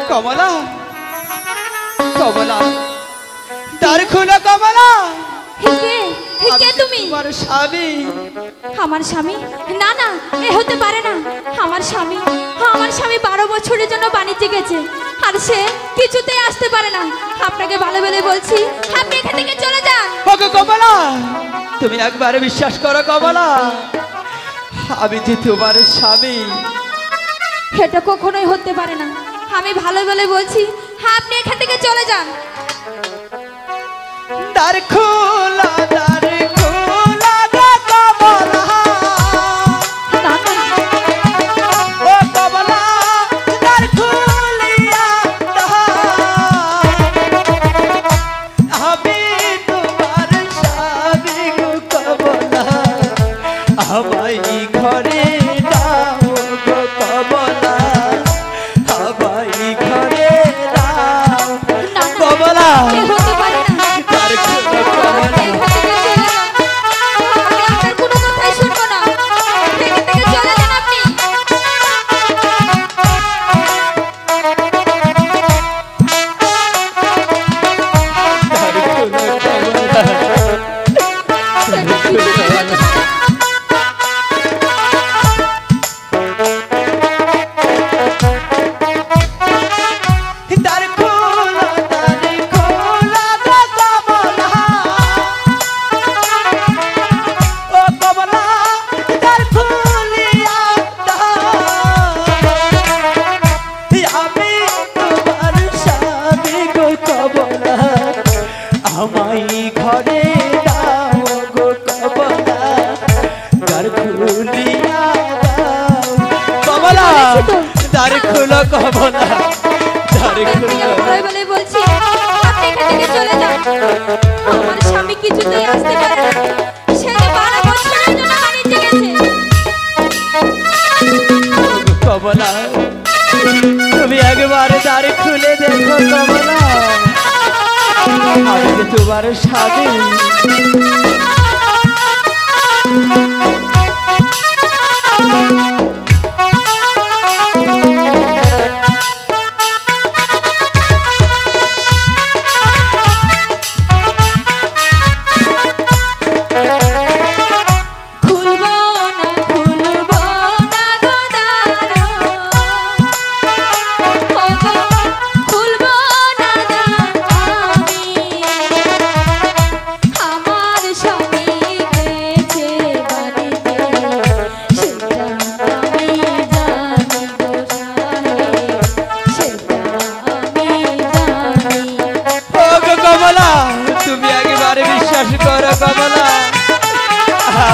কমলা কমলা দ্বার খুলো কমলা। কে তুমি? তোমার স্বামী। আমার স্বামী? না না, এ হতে পারে না। আমার স্বামী 12 বছরের জন্য বাণিজ্যে গেছে, আর সে কিছুতেই আসতে পারে না। আপনাকে ভালো বলে বলছি, আপনি এখান থেকে চলে যান। ওগো কমলা, তুমি একবার বিশ্বাস করো কমলা, আমি যে তোমার স্বামী। এটা কখনোই হতে পারে না। আমি ভালো বলে বলছি, আপনি এখান থেকে চলে যান। দ্বার খোলা দ্বার খোলা গো কমলা। ও কমলা দ্বার খুলিয়া আমি তোমার স্বামী গো কমলা, আমায় ঘরে দাও গো কমলা, আমায় ঘরে দাও কমলা। আমার স্বামী কিছুতেই আসতে পারে না, সে 12 বছরের জন্য বাণিজ্যে গেছে। কমলা, তুমি একবার দ্বার খুলে দেখো কমলা, আমি যে তোমার স্বামী।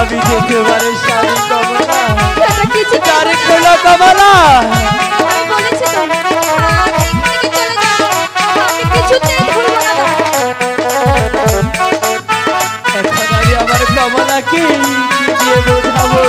আমি যে তোমার স্বামী কমলা, দ্বার খোলো কমলা। এখন আমি আমার কমলাকে দিয়ে বোঝাবো।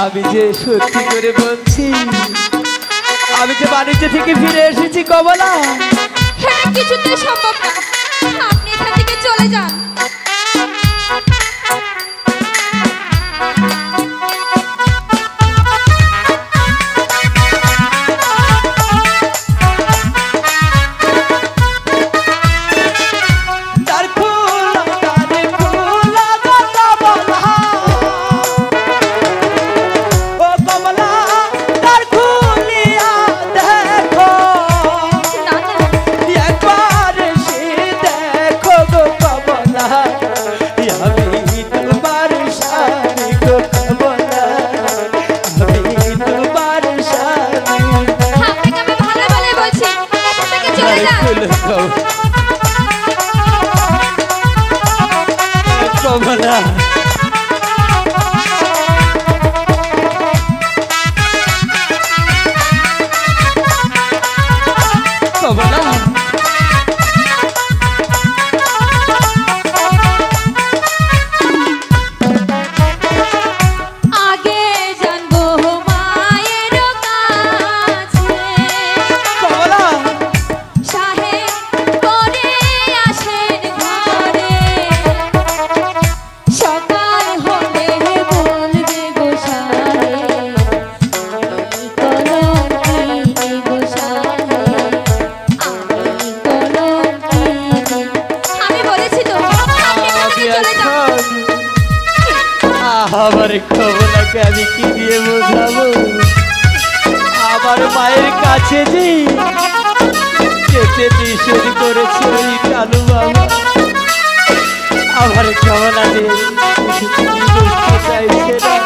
আমি যে সত্যি করে বলছি, আমি যে বাণিজ্য থেকে ফিরে এসেছি কমলা। হ্যাঁ, কিছুতেই সম্ভব না, আপনি এখান থেকে চলে যান। একবার সে দেখো গো কমলা, কমলাকে আমি কি দিয়ে বোঝাবো? আমার মায়ের কাছে যে যেতে নিষেধ করেছে ওই কালু বাবা, আমার কমলা দিয়ে কি বুঝতে চাইছে না।